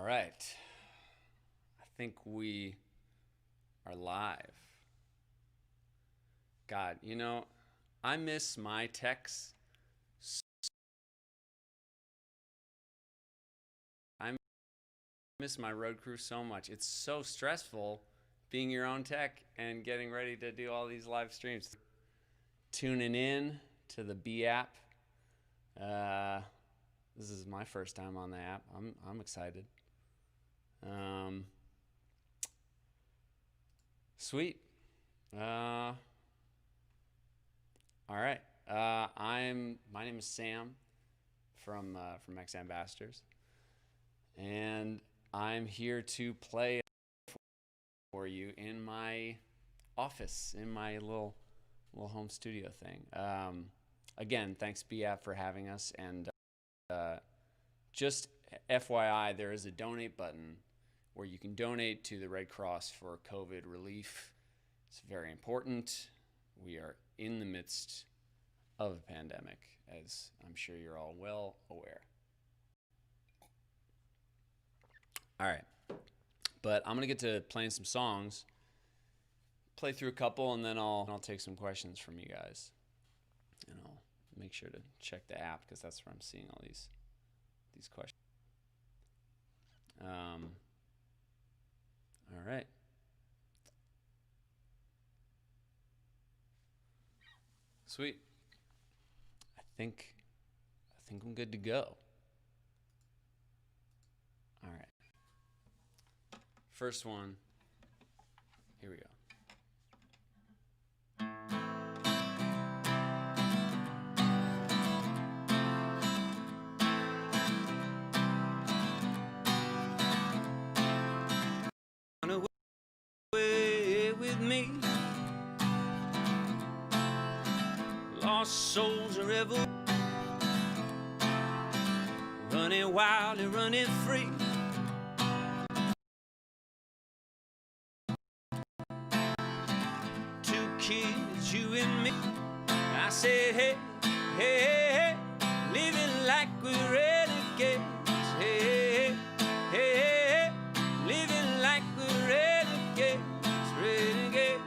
All right. I think we are live. God, I miss my techs. I miss my road crew so much. It's so stressful being your own tech and getting ready to do all these live streams. Tuning in to the B app. This is my first time on the app. I'm excited. Sweet. All right. My name is Sam from X Ambassadors, and I'm here to play for you in my office, in my little home studio thing. Again, thanks BAP for having us, and just FYI, there is a donate button where you can donate to the Red Cross for COVID relief. It's very important. We are in the midst of a pandemic, as I'm sure you're all well aware. All right, but I'm gonna get to playing some songs, play through a couple, and then I'll take some questions from you guys, and I'll make sure to check the app because that's where I'm seeing all these questions. All right. Sweet. I think I'm good to go. All right. First one. Here we go. Run away with me. Lost souls are ever running wild and running free. Two kids, you and me. I said, hey, hey, hey, hey, living like we're renegades. Hey, hey, hey, hey, living like we're renegades, renegades.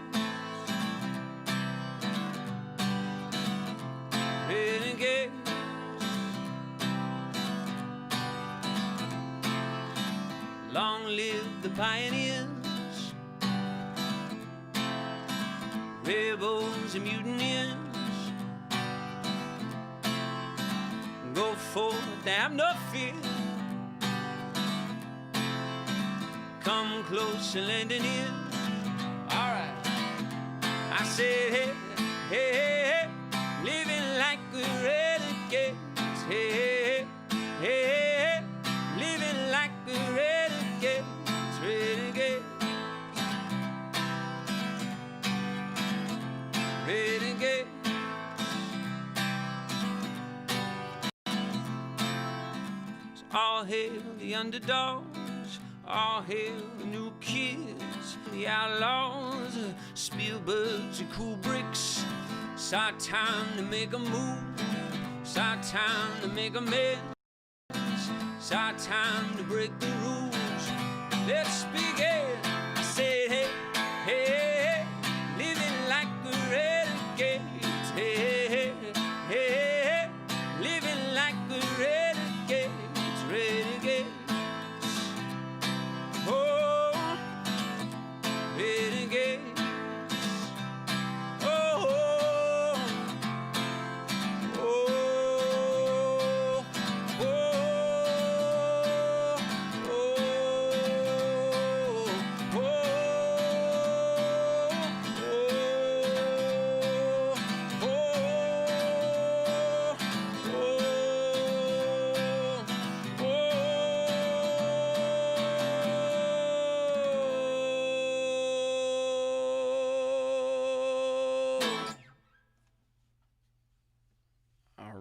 Renegade. Long live the pioneers, rebels and mutineers. Go forth, have no fear. Come close and lend an ear. All right. I said, hey, hey, hey, hey, living like we're renegades. Hey, hey, hey, hey, living like we're renegades, renegades, renegades. So all hail the underdogs, all hail the new kids, the outlaws, Spielbergs and Kubricks. It's our time to make a move. It's our time to make amends. It's our time to break the rules. Let's begin. I said, hey, hey, hey, living like we're renegades. Hey, hey, hey, hey, living like we're renegades, renegades. Oh, renegades.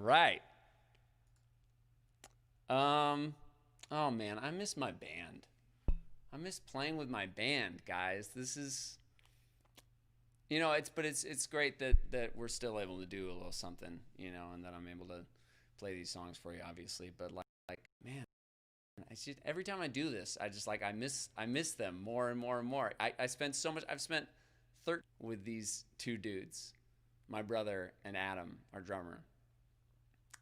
Right. Oh man, I miss my band. I miss playing with my band, guys. This is, it's great that we're still able to do a little something, and that I'm able to play these songs for you, obviously. But like man, Every time I do this, I miss them more and more and more. I spend so much. I've spent 13 with these two dudes, my brother and Adam, our drummer,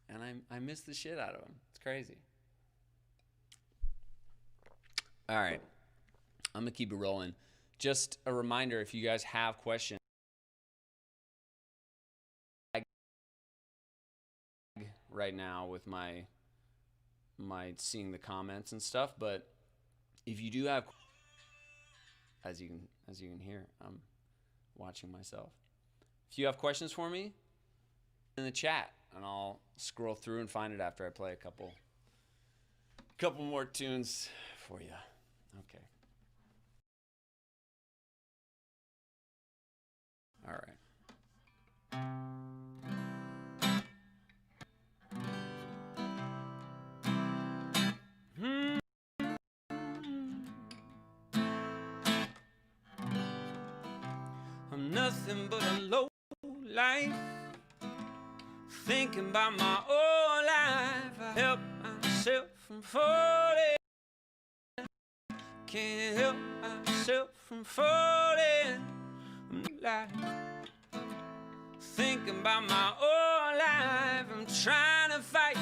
and I miss the shit out of them. It's crazy. All right, I'm gonna keep it rolling. Just a reminder, if you guys have questions right now with my seeing the comments and stuff, but if you do have, as you can hear, I'm watching myself. If you have questions for me, in the chat, and I'll scroll through and find it after I play a couple more tunes for you. Okay. All right. I'm nothing but a low life, thinking about my own life. I help myself from falling, can't help myself from falling. Life, thinking about my own life. I'm trying to fight,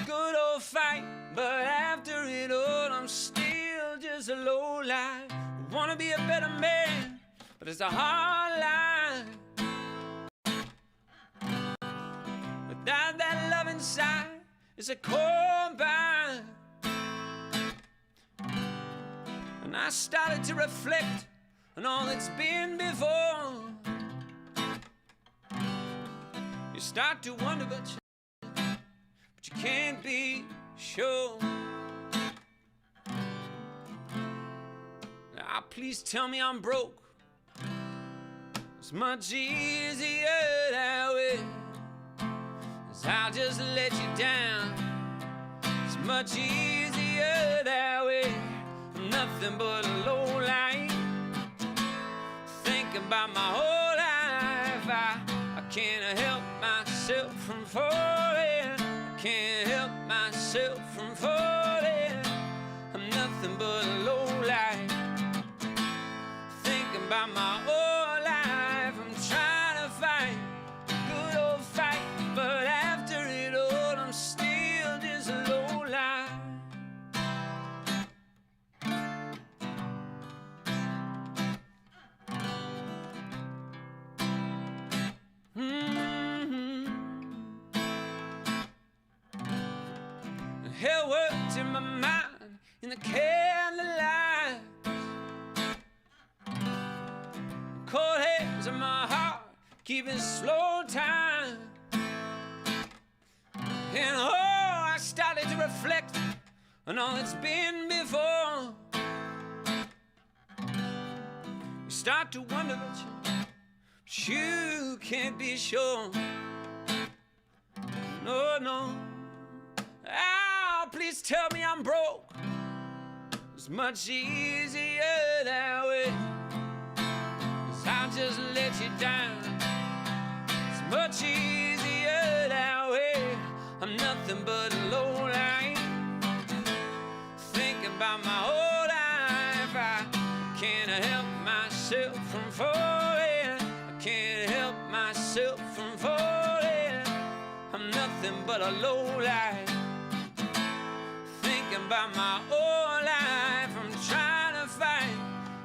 good old fight, but after it all, I'm still just a low life. I wanna be a better man, but it's a hard life. Without that love inside, it's a cold bind. And I started to reflect on all that's been before. You start to wonder, but you can't be sure. Now, please tell me I'm broke. It's much easier that way, 'cause I'll just let you down. It's much easier that way. I'm nothing but a low life, thinking about my whole life. I can't help myself from falling. I can't help myself from falling. I'm nothing but a low life, thinking about my whole life. I'm trying to fight a good old fight, but after it all, I'm still just a low life. Hell worked in my mind in the candlelight. Cold hands in my heart, keeping slow time. And oh, I started to reflect on all that's been before. You start to wonder, but you can't be sure. No, no. Ah, please tell me I'm broke. It's much easier that way, 'cause I'll just let you down. It's much easier that way. I'm nothing but a low life, thinking about my whole life. I can't help myself from falling. I can't help myself from falling. I'm nothing but a low life, thinking about my whole life. I'm trying to fight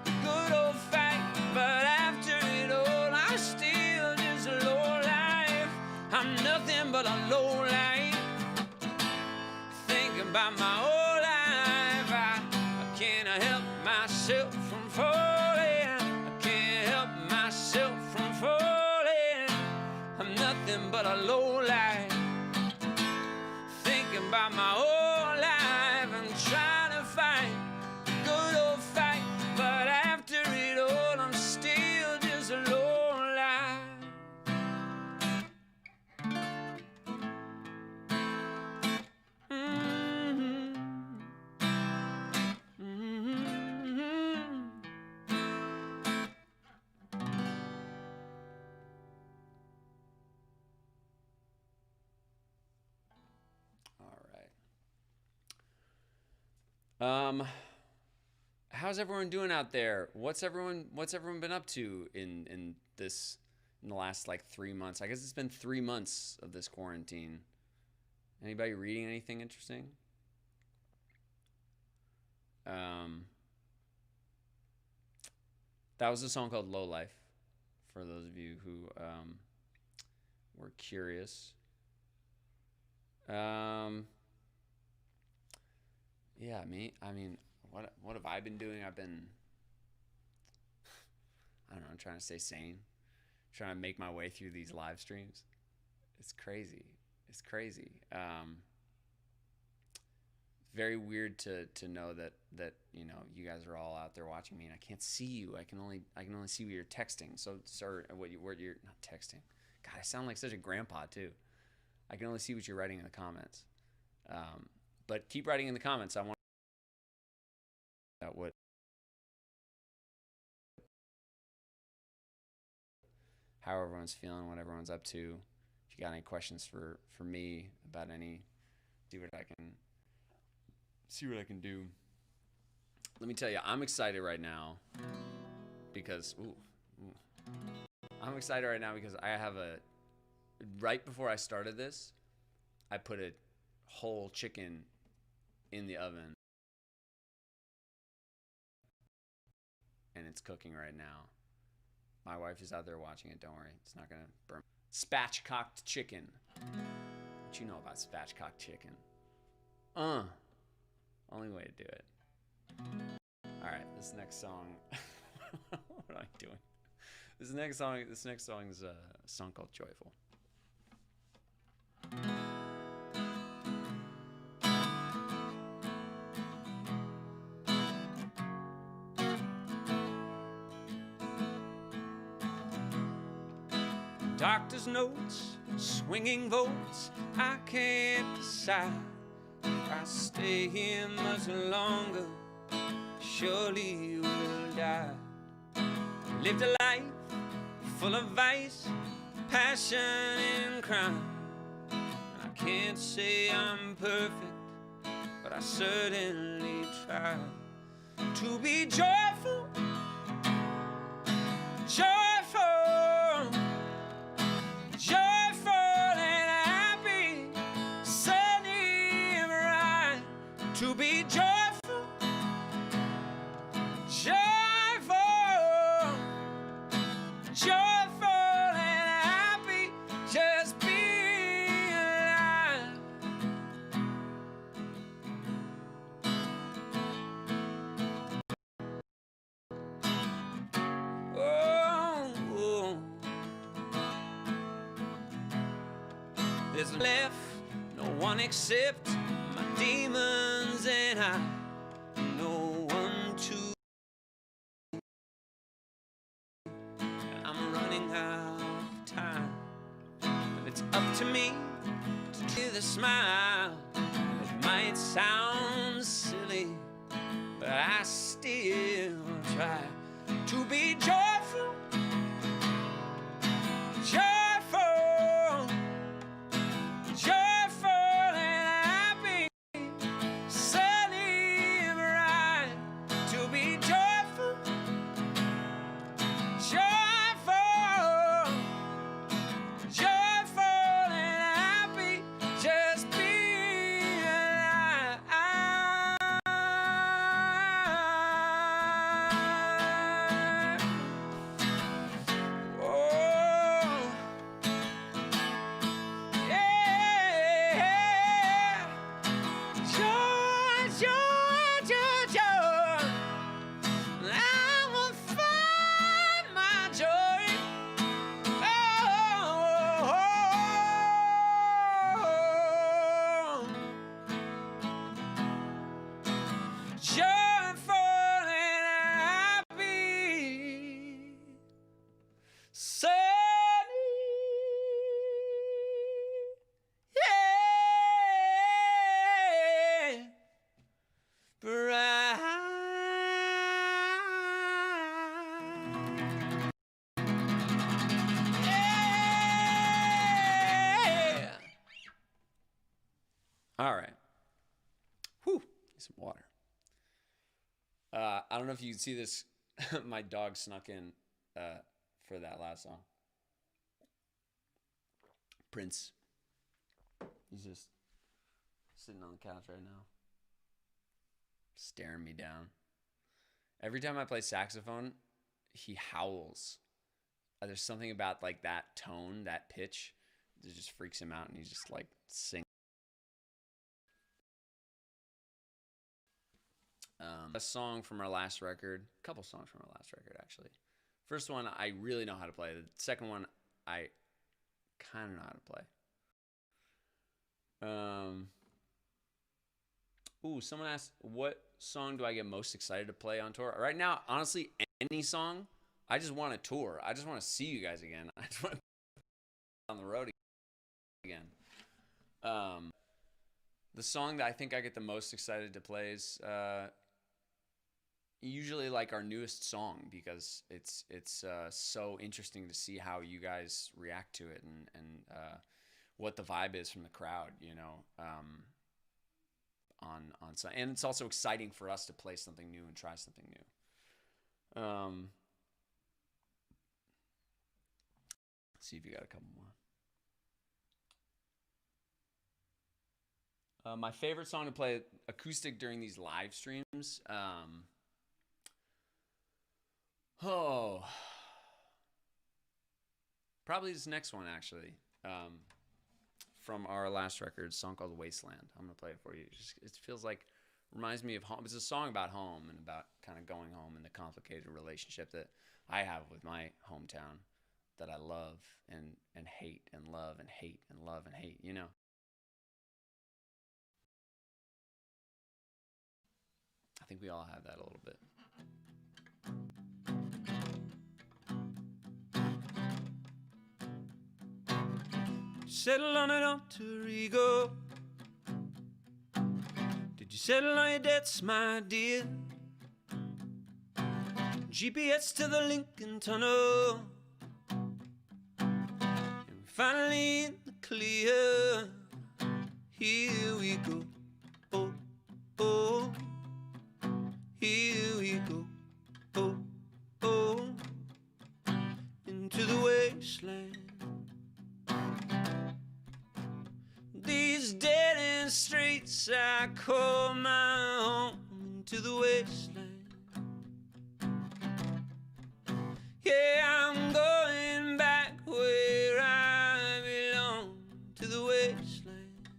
a good old fight, but after it all, I'm still just a low life. I'm nothing but a low life, thinking about my whole life. I can't help myself from falling. I can't help myself from falling. I'm nothing but a low life, thinking about my whole life. I'm trying to Um, how's everyone doing out there? What's everyone been up to in the last like 3 months? I guess it's been 3 months of this quarantine. Anybody reading anything interesting? Um, that was a song called "Low Life" for those of you who were curious. Um, yeah, me. I mean, what have I been doing? I've been, I don't know, I'm trying to stay sane, trying to make my way through these live streams. It's crazy. It's crazy. Very weird to know that you guys are all out there watching me and I can't see you. I can only see what you're texting. So sorry, what you're not texting. God, I sound like such a grandpa too. I can only see what you're writing in the comments. But keep writing in the comments. I want to know how everyone's feeling, what everyone's up to. If you got any questions for me about any, do what I can see what I can do. Let me tell you, I'm excited right now because I'm excited right now because I have a right before I started this, I put a whole chicken in the oven and it's cooking right now. My wife is out there watching it. Don't worry, it's not gonna burn. Spatchcocked chicken. What you know about spatchcocked chicken? Only way to do it. All right, this next song. What am I doing? This next song is a song called "Joyful." Doctor's notes, swinging votes, I can't decide if I stay here much longer. Surely will die. Lived a life full of vice, passion and crime. I can't say I'm perfect, but I certainly try to be joyful, joyful, joyful and happy, sunny and bright. To be joyful, joyful, joyful and happy, just be alive. Oh, there's left no one except my demons and I. No one to. I'm running out of time. But it's up to me to do the smile. It might sound silly, but I still try to be joyful, joyful, joyful and happy, sunny and bright. To be joyful, joyful, joyful and happy, just be alive. Oh, yeah. Joy, joy, joy, joy. I will find my joy. Oh, joyful and happy, sunny, yeah, bright. Yeah. All right. Whew. Need some water. I don't know if you can see this. My dog snuck in for that last song. Prince. He's just sitting on the couch right now, staring me down. Every time I play saxophone, he howls. There's something about like that tone, that pitch, that just freaks him out, and he's just like sings. A song from our last record, a couple songs from our last record actually. First one I really know how to play. The second one I kind of know how to play. Someone asked, what song do I get most excited to play on tour? Right now, honestly, any song. I just want to tour. I just want to see you guys again. I just want to be on the road again. The song that I think I get the most excited to play is usually like our newest song, because it's so interesting to see how you guys react to it, and what the vibe is from the crowd, on some, and it's also exciting for us to play something new and try something new. Let's see if you got a couple more. My favorite song to play acoustic during these live streams. Probably this next one actually. From our last record, a song called Wasteland. I'm gonna play it for you. It feels like, reminds me of home. It's a song about home and about kind of going home and the complicated relationship that I have with my hometown, that I love and hate and love and hate and love and hate. I think we all have that a little bit. Settle on an alter ego. Did you settle on your debts, my dear? GPS to the Lincoln Tunnel, and we're finally in the clear. Here we go, oh, oh. Here we go, oh, oh. Into the wasteland. These dead-end streets I call my home. Into the wasteland. Yeah, I'm going back where I belong. To the wasteland.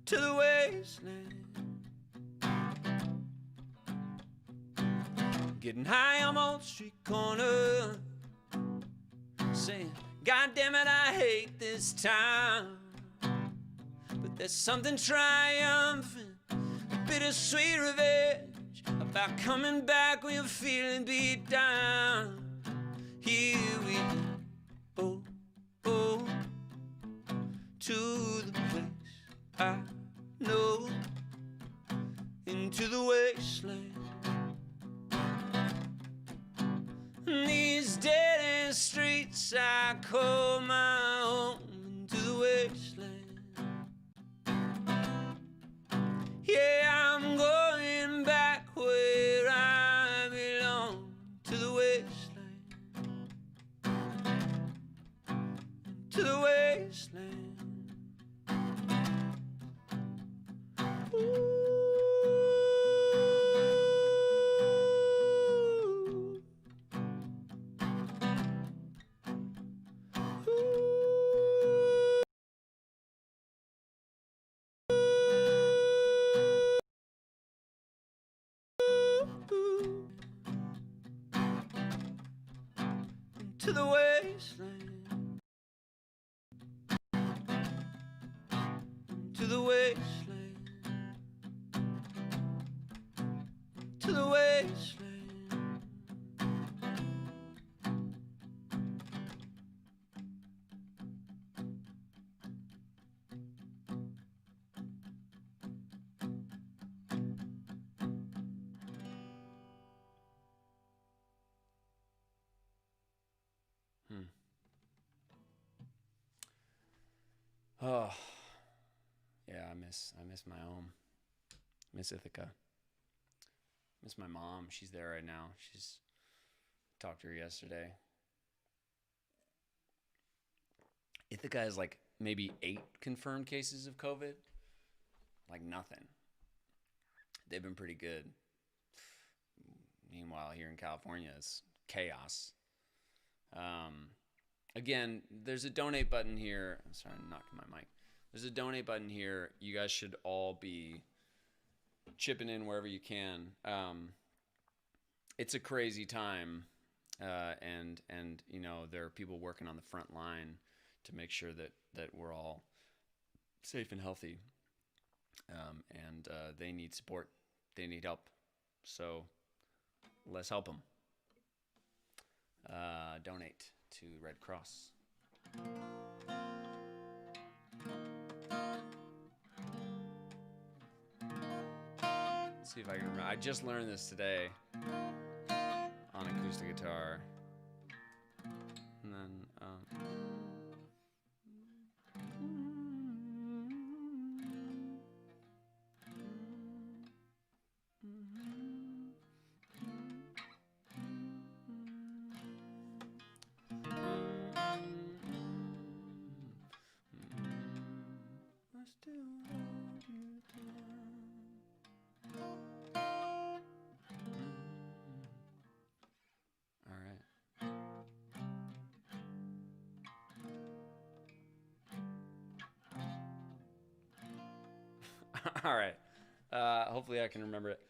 To the wasteland. Getting high on Old Street corner, saying, God damn it, I hate this town. But there's something triumphant, a bittersweet revenge, about coming back when you're feeling beat down. Here we go, oh, oh, to the place I know, into the wasteland. These dead-end streets I call my home. Into the wasteland. Yeah, I'm going back where I belong. To the wasteland. To the wasteland. Ooh. To the wasteland. To the wasteland. To the wasteland. Oh, yeah, I miss my home. Miss Ithaca. Miss my mom. She's there right now. She's talked to her yesterday. Ithaca has like maybe 8 confirmed cases of COVID. Like nothing. They've been pretty good. Meanwhile, here in California, it's chaos. Again, there's a donate button here. I'm sorry, I'm knocking my mic. There's a donate button here. You guys should all be chipping in wherever you can. It's a crazy time, and you know, there are people working on the front line to make sure that we're all safe and healthy, and they need support. They need help. So let's help them. Donate to Red Cross. Let's see if I can remember. I just learned this today on acoustic guitar. And then all right. Hopefully I can remember it.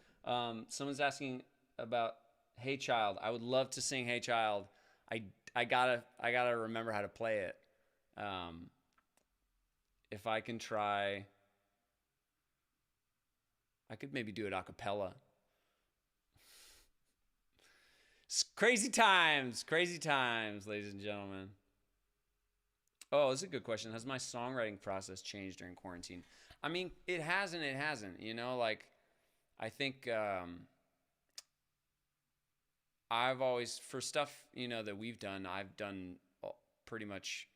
Someone's asking about Hey Child. I would love to sing Hey Child. I gotta remember how to play it. If I can try, I could maybe do it a cappella. Crazy times, ladies and gentlemen. Oh, this is a good question. Has my songwriting process changed during quarantine? I mean, it has and it hasn't. You know, like, I think I've always, for stuff, you know, that we've done, I've done pretty much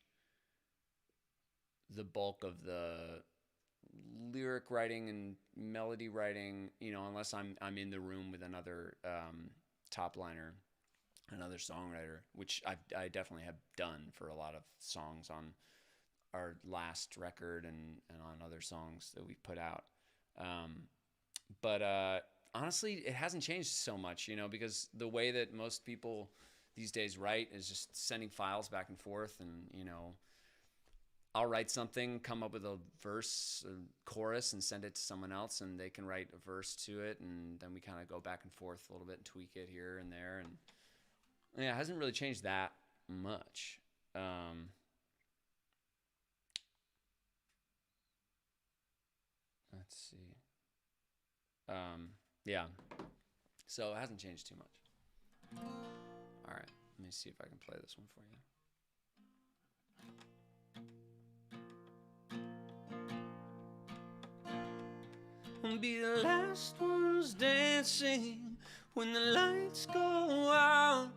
the bulk of the lyric writing and melody writing, you know, unless I'm in the room with another top liner, another songwriter, which I definitely have done for a lot of songs on our last record and on other songs that we've put out. But honestly, it hasn't changed so much, you know, because the way that most people these days write is just sending files back and forth, and, you know, I'll write something, come up with a verse, a chorus, and send it to someone else, and they can write a verse to it, and then we kind of go back and forth a little bit and tweak it here and there, and yeah, it hasn't really changed that much. Let's see. Yeah. So it hasn't changed too much. All right. Let me see if I can play this one for you. We'll be the last ones dancing when the lights go out.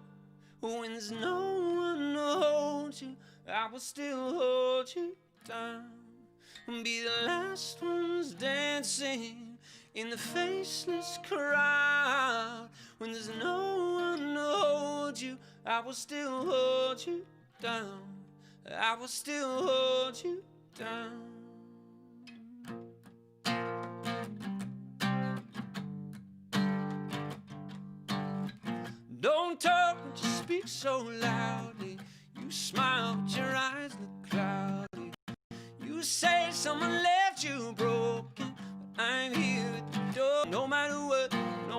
When there's no one to hold you, I will still hold you down. We'll be the last ones dancing in the faceless crowd. When there's no one to hold you, I will still hold you down. I will still hold you down. Don't talk, just speak so loudly. You smile, but your eyes look cloudy. You say someone left you broken, but I'm here at the door. No matter what, no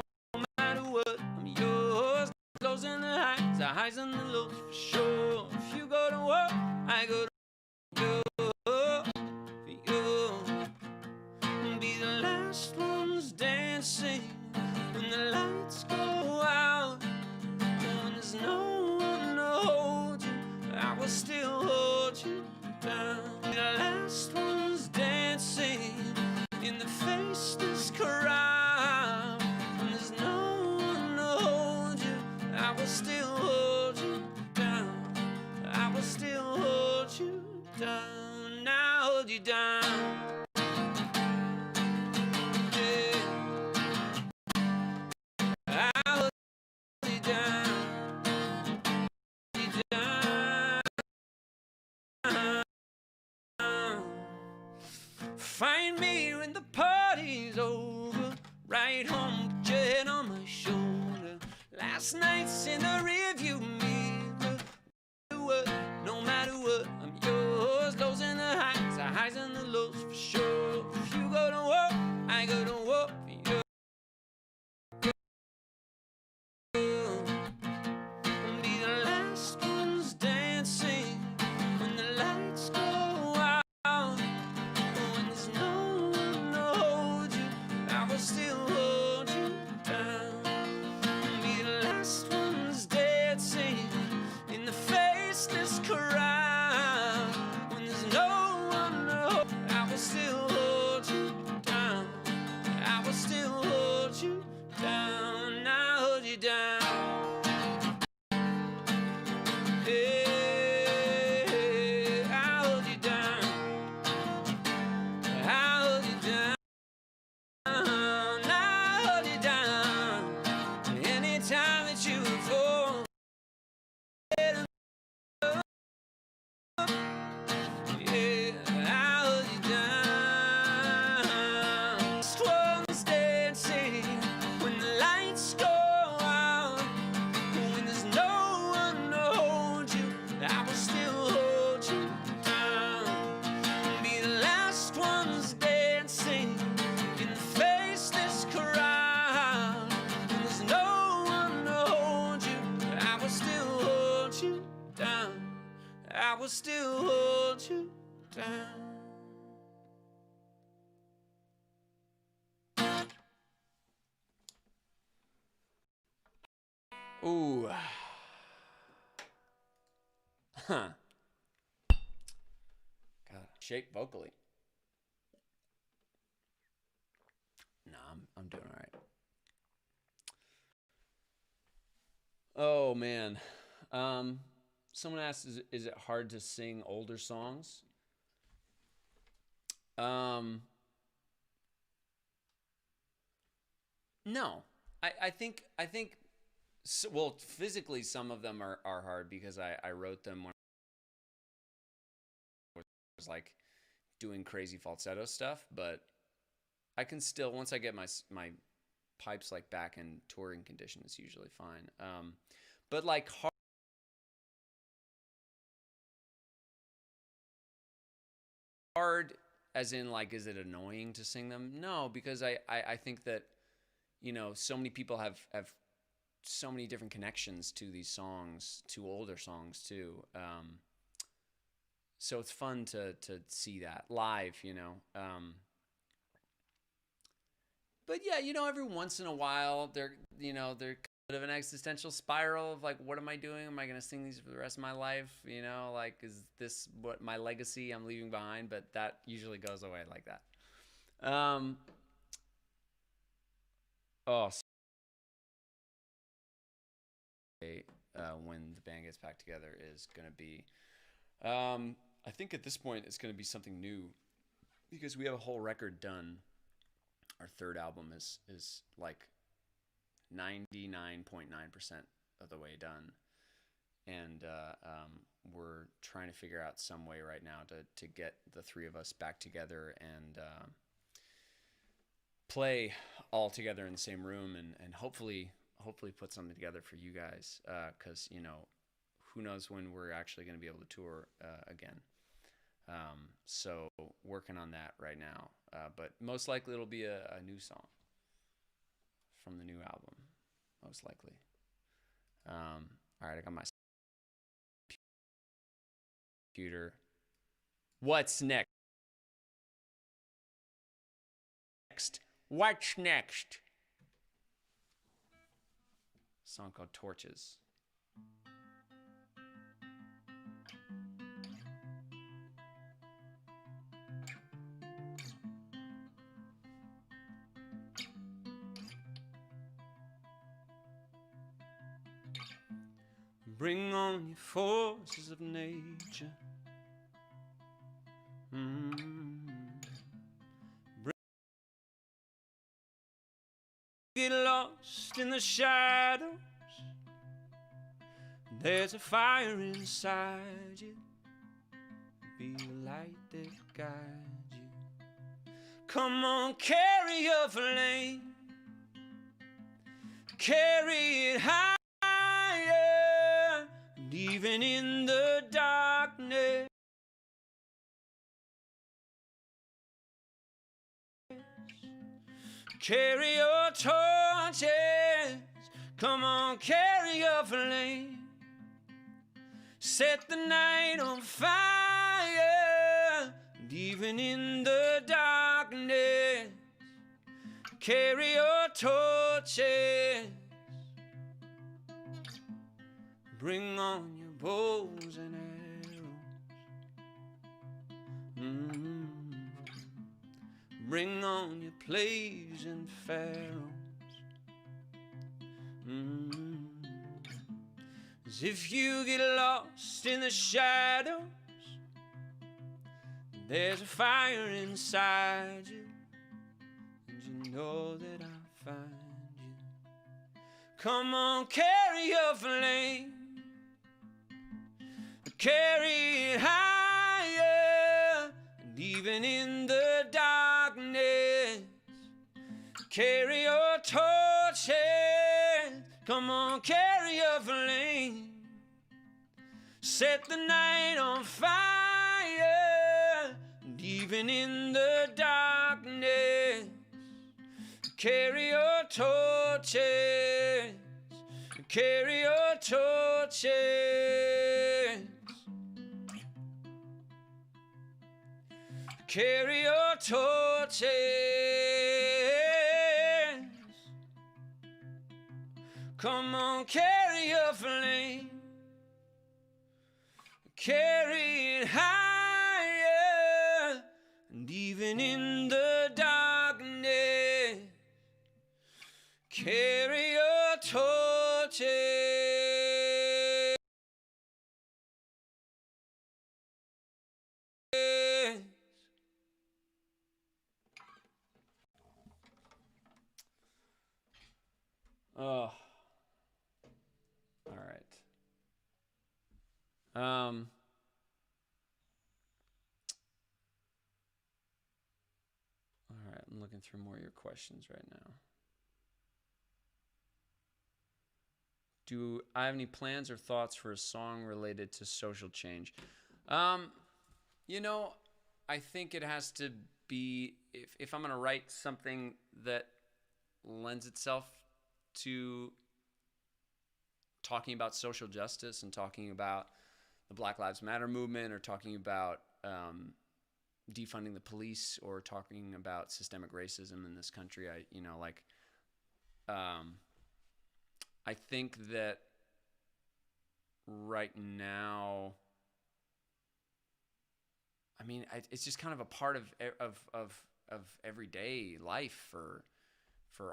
matter what, I'm yours. Lows and the highs and the lows for sure. If you go to war, I go to war for you. Be the last ones dancing when the lights go out. When there's no one to hold you, I will still hold you down. Be the last ones dancing in the faceless crowd. When there's no one to hold you, I will still hold you down. I will still hold you down. last night's in the rearview mirror. No matter what, I'm yours. Lows and the highs and the lows for sure. If you go to war, I go to war for you. We'll be the last ones dancing when the lights go out. When there's no one to hold you, I will still hold you down. We'll be the last ones dancing in the faceless crowd. When there's no one to hold, I will still hold you down. I will still hold you down. I'll hold you down. Hey, I'll hold you down. I'll hold you down. I'll hold you down. Anytime that you fall, yeah, I'll hold you down. Storms dancing when the lights go out. When there's no one to hold you, I will still hold you down. Be the last ones dancing in the faceless crowd. When there's no one to hold you, I will still hold you down. I will still hold you down. Ooh. Huh. God, shape vocally. No, I'm doing all right. Oh man. Someone asked, is it hard to sing older songs? No. I think well, physically some of them are hard because I wrote them when I was like doing crazy falsetto stuff, but I can still, once I get my pipes like back in touring condition, it's usually fine. But like hard as in like, is it annoying to sing them? No, because I think that, so many people have so many different connections to these songs, to older songs too. So it's fun to see that live, But yeah, every once in a while they're kind of an existential spiral of like, what am I doing? Am I going to sing these for the rest of my life? Like, is this what my legacy I'm leaving behind? But that usually goes away like that. When the band gets back together is going to be, I think at this point it's going to be something new because we have a whole record done. Our third album is like 99.9% of the way done, and we're trying to figure out some way right now to get the three of us back together and play all together in the same room and hopefully put something together for you guys, because who knows when we're actually going to be able to tour again. So working on that right now, but most likely it'll be a new song from the new album, most likely. All right, I got my computer. What's next? What's next? A song called Torches. Bring on your forces of nature. Get lost in the shadows. There's a fire inside you. Be the light that guides you. Come on, carry your flame. Carry it high. even in the darkness. Carry your torches, come on, carry your flame. Set the night on fire, and even in the darkness, carry your torches. Bring on your bows and arrows. Bring on your plays and pharaohs. As if you get lost in the shadows, there's a fire inside you, and you know that I'll find you. Come on, carry your flame, carry it higher, and even in the darkness, carry your torches. Come on, carry your flame. Set the night on fire, and even in the darkness, carry your torches. Carry your torches. Carry your torches. Come on, carry your flame. Carry it higher, and even in the darkness, carry your torches. Oh. All right. All right, I'm looking through more of your questions right now. Do I have any plans or thoughts for a song related to social change? You know, I think it has to be, if I'm going to write something that lends itself to talking about social justice and talking about the Black Lives Matter movement, or talking about defunding the police, or talking about systemic racism in this country, I think that right now, I mean, it's just kind of a part of everyday life for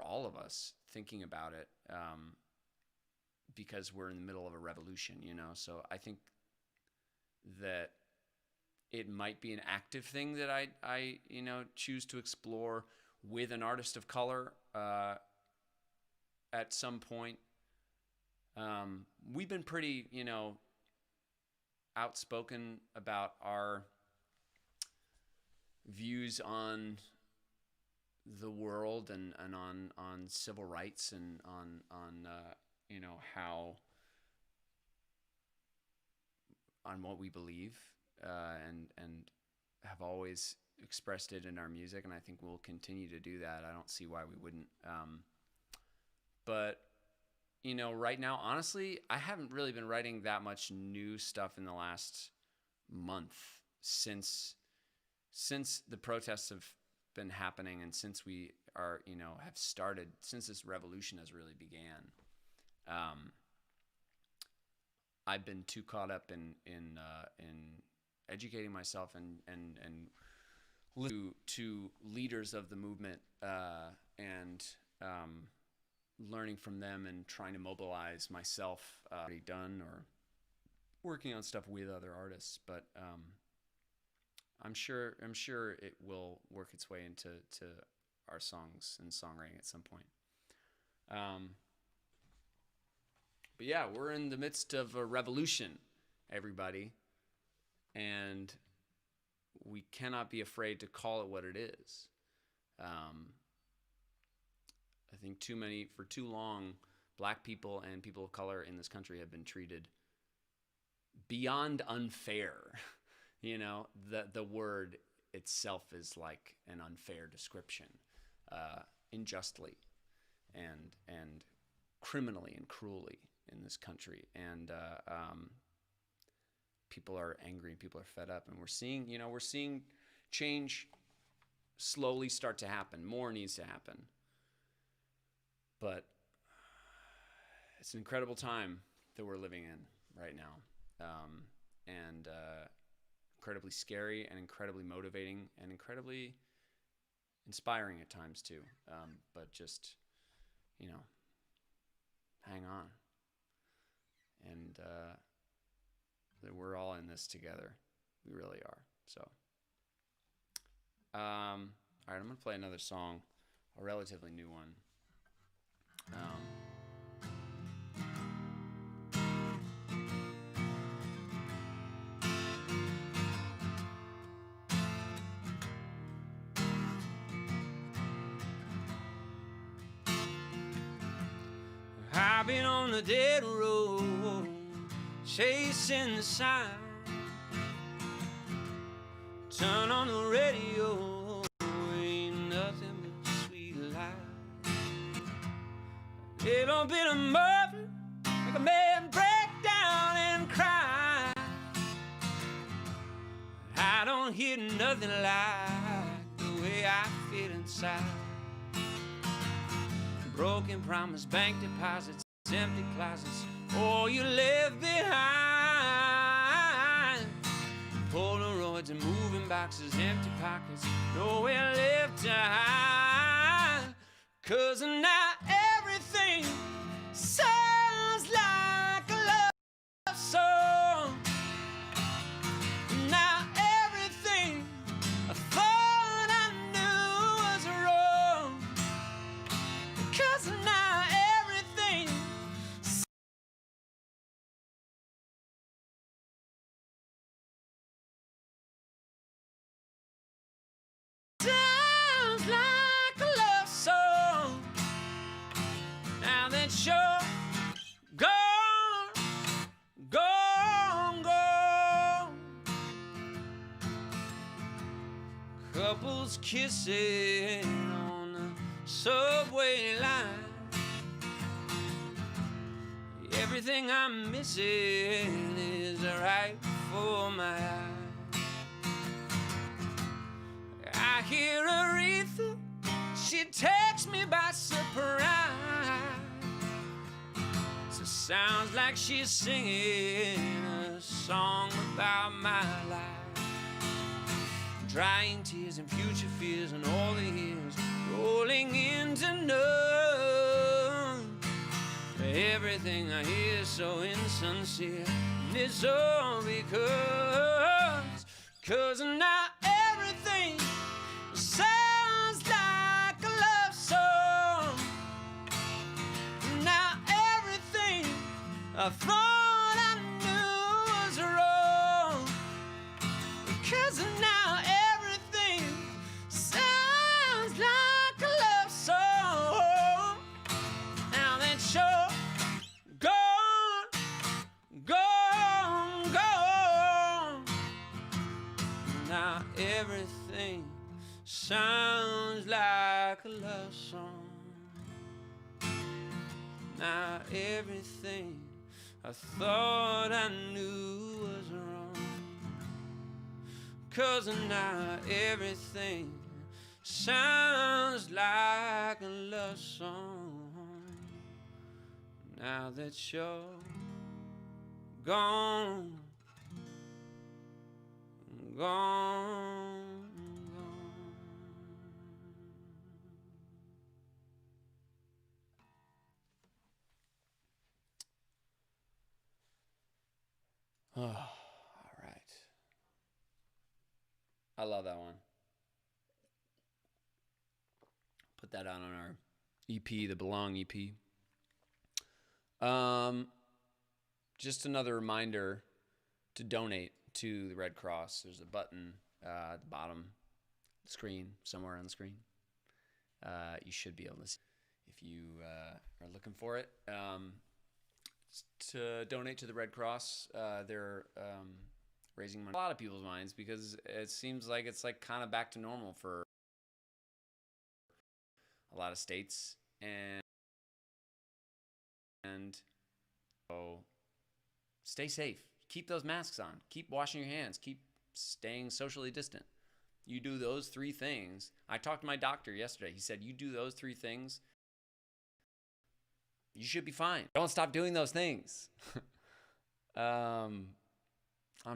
all of us, thinking about it, because we're in the middle of a revolution, you know. So I think that it might be an active thing that I choose to explore with an artist of color at some point. We've been pretty, outspoken about our views on the world and on civil rights, and on how, on what we believe, and have always expressed it in our music, and I think we'll continue to do that. I don't see why we wouldn't. But right now, honestly, I haven't really been writing that much new stuff in the last month, since the protests have been happening, and since we are, have started, since this revolution has really began. I've been too caught up in educating myself and listening to leaders of the movement, and learning from them, and trying to mobilize myself, already done, or working on stuff with other artists. But I'm sure it will work its way into our songs and songwriting at some point. But yeah, we're in the midst of a revolution, everybody, and we cannot be afraid to call it what it is. I think for too long, Black people and people of color in this country have been treated beyond unfair. You know, the word itself is like an unfair description, unjustly and criminally and cruelly in this country. And people are angry, people are fed up, and we're seeing change slowly start to happen. More needs to happen. But it's an incredible time that we're living in right now. And incredibly scary and incredibly motivating and incredibly inspiring at times too. But just, hang on. And that we're all in this together. We really are. So, all right, I'm going to play another song, a relatively new one. I've been on the dead road, chasing the sign. Turn on the radio, ain't nothing but sweet life. Little bit of murder, make a man break down and cry. I don't hear nothing like the way I feel inside. Broken promise, bank deposits, empty closets, all you left behind. Polaroids and moving boxes, empty pockets, nowhere left to hide. 'Cause now everything sounds like a love song. Now everything I thought I knew was wrong. 'Cause now everything sounds like a love song. Now that you're gone, gone, gone. Couples kissing on the subway line. Everything I'm missing is right before my eyes. I hear Aretha, she takes me by surprise. So sounds like she's singing a song about my life. Drying tears and future fears and all the years rolling into none. Everything I hear is so insincere, and it's all because now everything sounds like a love song. Now everything I thought I knew was wrong. Because now everything sounds like a love song. Now that you're gone, gone, gone. Now everything sounds like a love song. Now everything I thought I knew was wrong. 'Cause now everything sounds like a love song. Now that you're gone, gone, gone. Oh, all right. I love that one. Put that out on our EP, the Belong EP. Just another reminder to donate to the Red Cross. There's a button at the bottom of the screen, somewhere on the screen. You should be able to see if you are looking for it. to donate to the Red Cross. They're raising money in a lot of people's minds because it seems like it's like kind of back to normal for a lot of states, and so stay safe. Keep those masks on. Keep washing your hands. Keep staying socially distant. You do those 3 things. I talked to my doctor yesterday. He said, you do those 3 things, you should be fine. Don't stop doing those things. I'm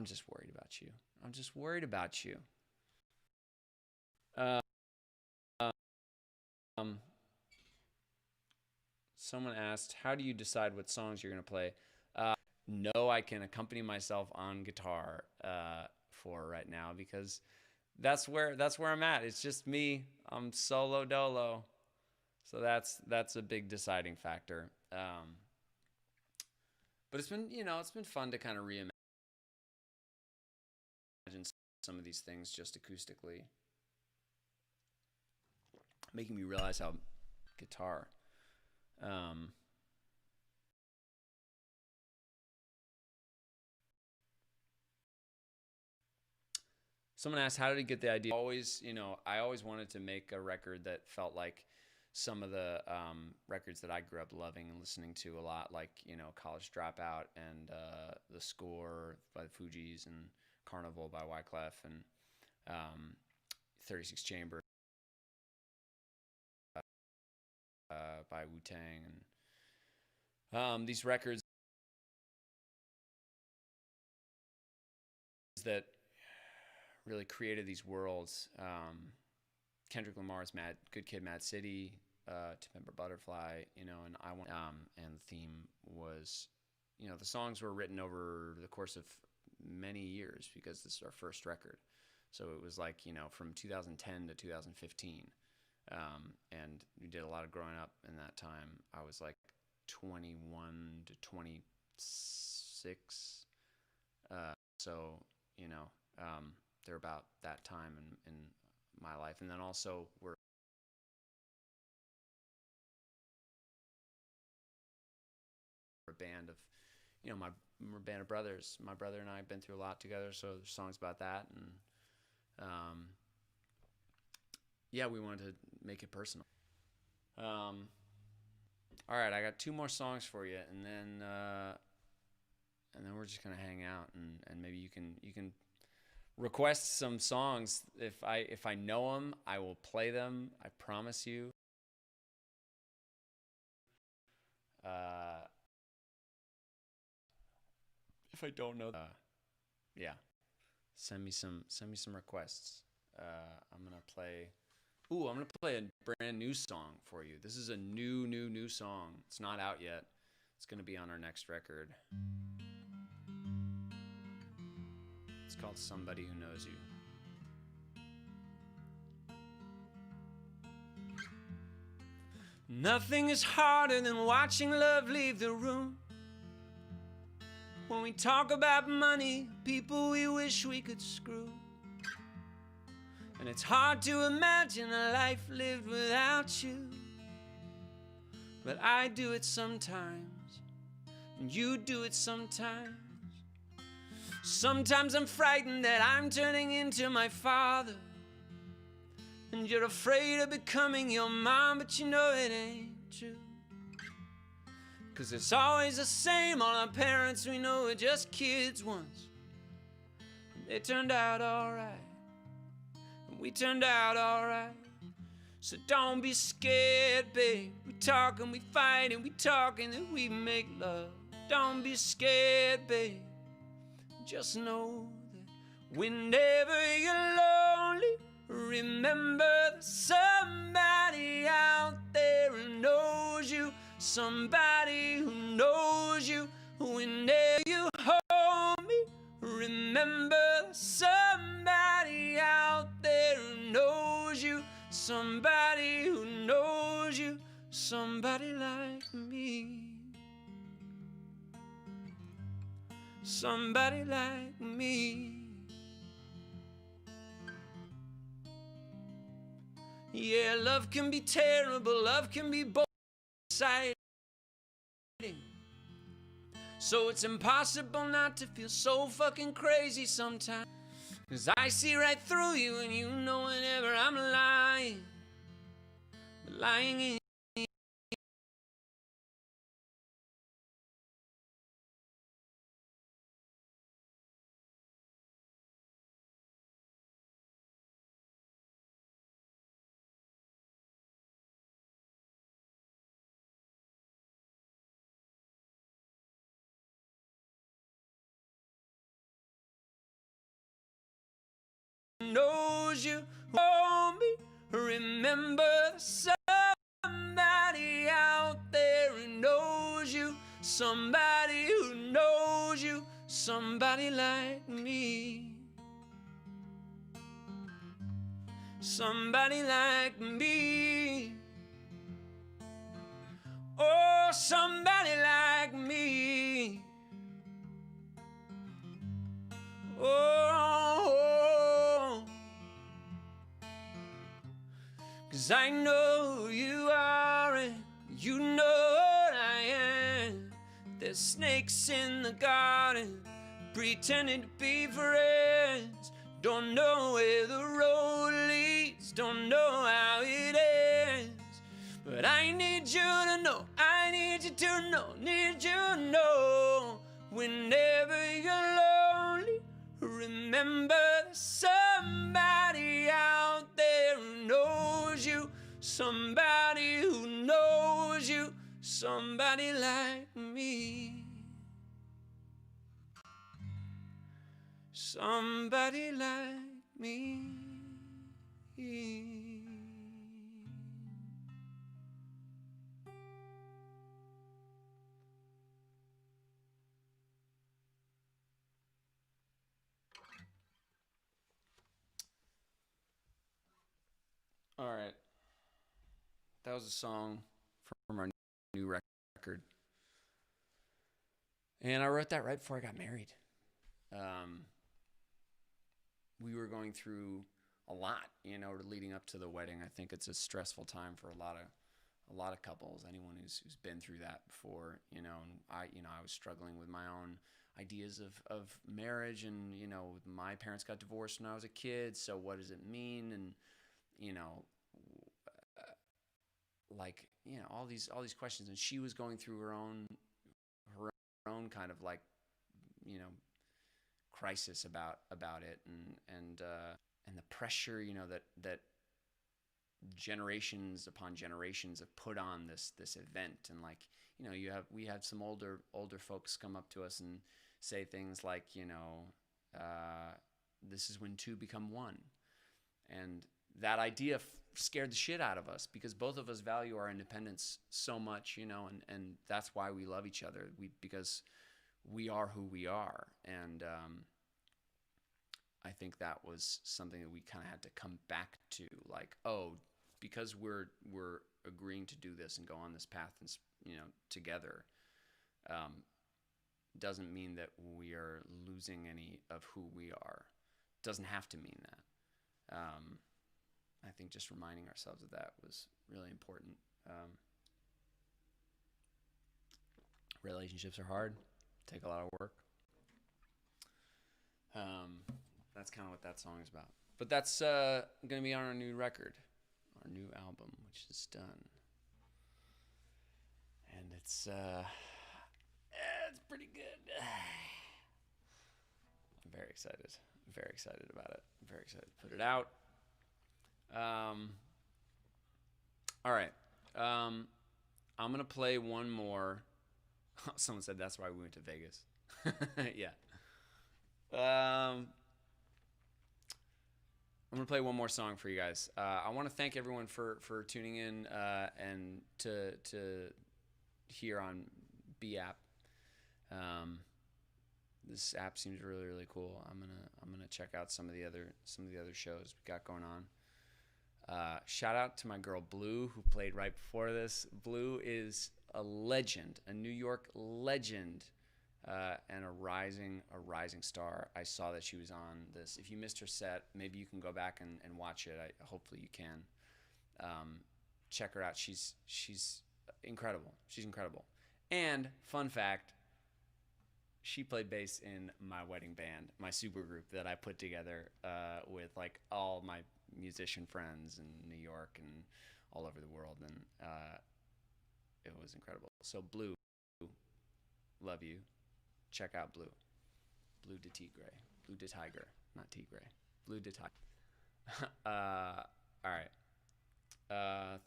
just worried about you. I'm just worried about you. Someone asked, how do you decide what songs you're going to play? No, I can accompany myself on guitar for right now because that's where I'm at. It's just me. I'm solo dolo. So that's a big deciding factor. But it's been fun to kind of reimagine some of these things just acoustically, making me realize how guitar. Someone asked, how did he get the idea? I always wanted to make a record that felt like some of the records that I grew up loving and listening to a lot, like, College Dropout and The Score by the Fugees and Carnival by Wyclef and 36 Chamber by Wu-Tang. And these records that really created these worlds. Kendrick Lamar's Good Kid, Mad City, To Pimp a Butterfly, and I want, and the theme was, the songs were written over the course of many years because this is our first record. So it was like, from 2010 to 2015. And we did a lot of growing up in that time. I was like 21 to 26. So, they're about that time in my life. And then also we're a band of, we're a band of brothers. My brother and I have been through a lot together, so there's songs about that. And yeah, we wanted to make it personal. All right, I got 2 more songs for you, and then we're just gonna hang out, and maybe you can request some songs. If I know them, I will play them. I promise you. If I don't know, yeah, send me some requests. I'm gonna play a brand new song for you. This is a new song. It's not out yet. It's gonna be on our next record. It's called Somebody Who Knows You. Nothing is harder than watching love leave the room. When we talk about money, people we wish we could screw. And it's hard to imagine a life lived without you. But I do it sometimes, and you do it sometimes. Sometimes I'm frightened that I'm turning into my father, and you're afraid of becoming your mom, but you know it ain't true. 'Cause it's always the same, all our parents we know were just kids once, and they turned out alright, and we turned out alright. So don't be scared, babe. We talk and we fight and we talk and then we make love. Don't be scared, babe. Just know that whenever you're lonely, remember there's somebody out there who knows you. Somebody who knows you. Whenever you hold me, remember there's somebody out there who knows you. Somebody who knows you. Somebody like me. Somebody like me. Yeah, love can be terrible. Love can be both exciting. So it's impossible not to feel so fucking crazy sometimes. 'Cause I see right through you, and you know whenever I'm lying, lying in knows you won't be. Remember somebody out there who knows you, somebody who knows you, somebody like me, somebody like me. Oh, somebody like me. Oh, 'cause I know who you are, and you know what I am. There's snakes in the garden, pretending to be friends. Don't know where the road leads, don't know how it ends. But I need you to know, I need you to know, need you to know. Whenever you're lonely, remember there's somebody out there who knows you, somebody who knows you, somebody like me, somebody like me. All right. That was a song from our new record. And I wrote that right before I got married. We were going through a lot, leading up to the wedding. I think it's a stressful time for a lot of couples. Anyone who's been through that before, and I was struggling with my own ideas of marriage, and my parents got divorced when I was a kid. So what does it mean? And all these questions. And she was going through her own kind of crisis about it, and the pressure that generations upon generations have put on this event. And we had some older folks come up to us and say things like, this is when two become one. And that idea scared the shit out of us, because both of us value our independence so much, and that's why we love each other. Because we are who we are. And I think that was something that we kind of had to come back to, because we're agreeing to do this and go on this path, and together, doesn't mean that we are losing any of who we are. Doesn't have to mean that. I think just reminding ourselves of that was really important. Relationships are hard, take a lot of work. That's kind of what that song is about. But that's going to be on our new record, our new album, which is done. And it's pretty good. I'm very excited. I'm very excited about it. I'm very excited to put it out. All right. I'm going to play one more. Someone said that's why we went to Vegas. Yeah. I'm going to play one more song for you guys. I want to thank everyone for tuning in and to hear on B app. This app seems really, really cool. I'm gonna check out some of the other shows we got going on. Shout out to my girl Blue, who played right before this. Blue is a legend, a New York legend, and a rising star. I saw that she was on this. If you missed her set, maybe you can go back and watch it. Hopefully you can. Check her out. She's incredible. She's incredible. And fun fact, she played bass in my wedding band, my super group that I put together with like all my musician friends in New York and all over the world, and it was incredible. So Blue, love you. Check out Blue. Blue de Tigre. Blue de Tiger, not Tigre. Blue de Tiger. All right.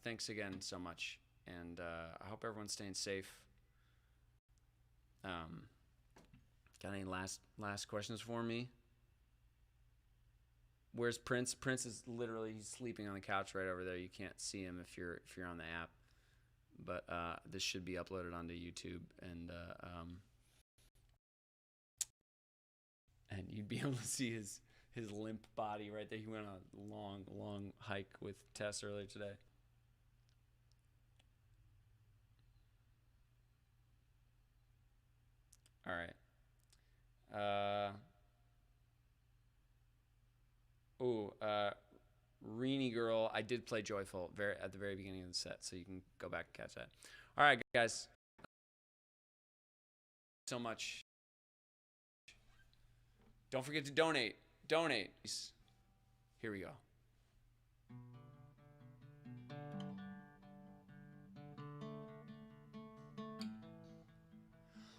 Thanks again so much, and I hope everyone's staying safe. Got any last questions for me? Where's Prince? Prince is literally, he's sleeping on the couch right over there. You can't see him if you're on the app, but this should be uploaded onto YouTube, and you'd be able to see his limp body right there. He went on a long hike with Tess earlier today. All right. Reenie Girl, I did play Joyful at the very beginning of the set, so you can go back and catch that. All right, guys. So much. Don't forget to donate. Donate. Here we go.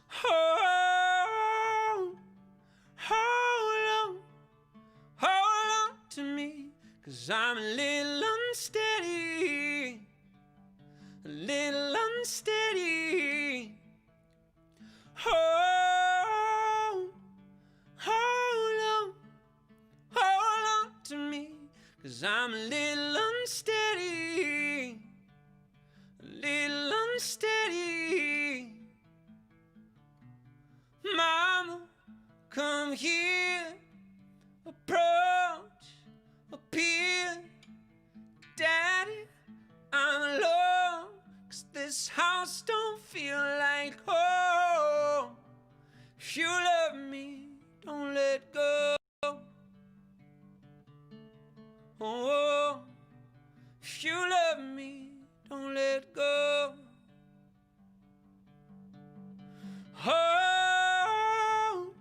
Hold on to me, 'cause I'm a little unsteady, a little unsteady. Hold on to me, 'cause I'm a little unsteady, a little unsteady. Mama, come here, approach, appear. Daddy, I'm alone, 'cause this house don't feel like home. If you love me, don't let go. Oh, if you love me, don't let go. Hold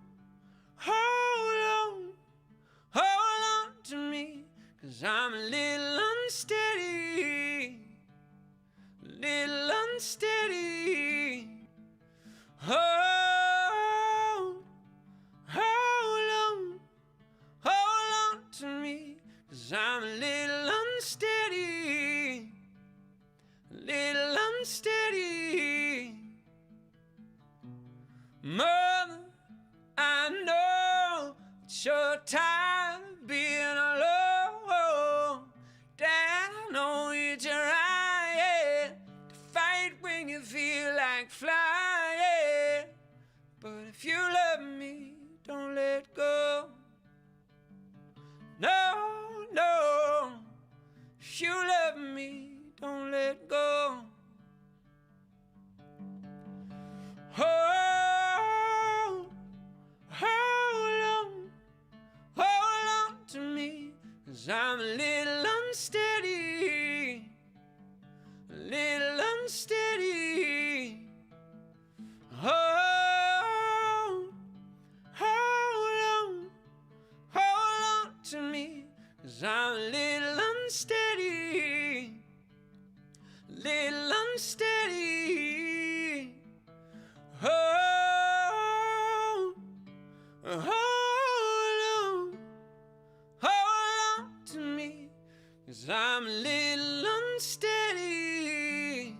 on to me, 'cause I'm a little unsteady, a little unsteady. Hold on to me, 'cause I'm a little unsteady, a little unsteady. Mother, I know that you're tired of being alone. Dad, I know you're trying to fight when you feel like flying. But if you love me, don't let go. No, no. If you love me, don't let go. Hold on to me, 'cause I'm a little unsteady, a little unsteady. Hold on to me, 'cause I'm a little unsteady, a little unsteady. Hold on to me, 'cause I'm a little unsteady,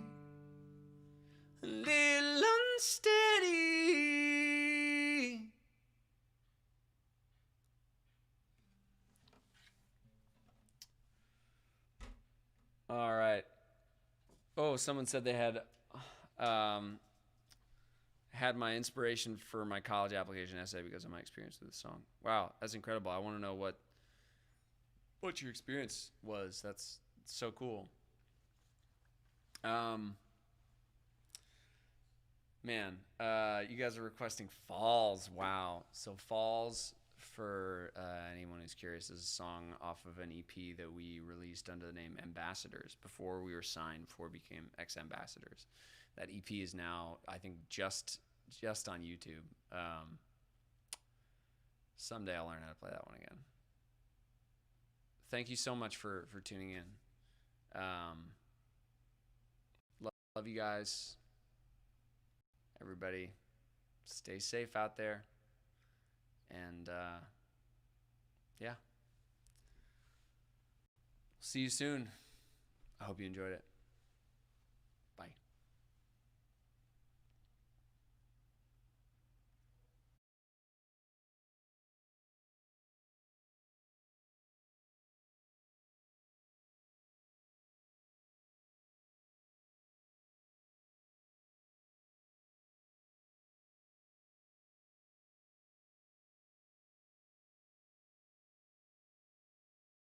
a little unsteady. All right. Oh, someone said they had my inspiration for my college application essay because of my experience with this song. Wow, that's incredible. I want to know what your experience was. That's so cool. Man, you guys are requesting Falls. Wow. So Falls, for anyone who's curious, is a song off of an EP that we released under the name Ambassadors before we were signed, before we became ex-Ambassadors. That EP is now, I think, just just on YouTube. Someday I'll learn how to play that one again. Thank you so much for tuning in. Love you guys. Everybody, stay safe out there. And yeah, see you soon. I hope you enjoyed it.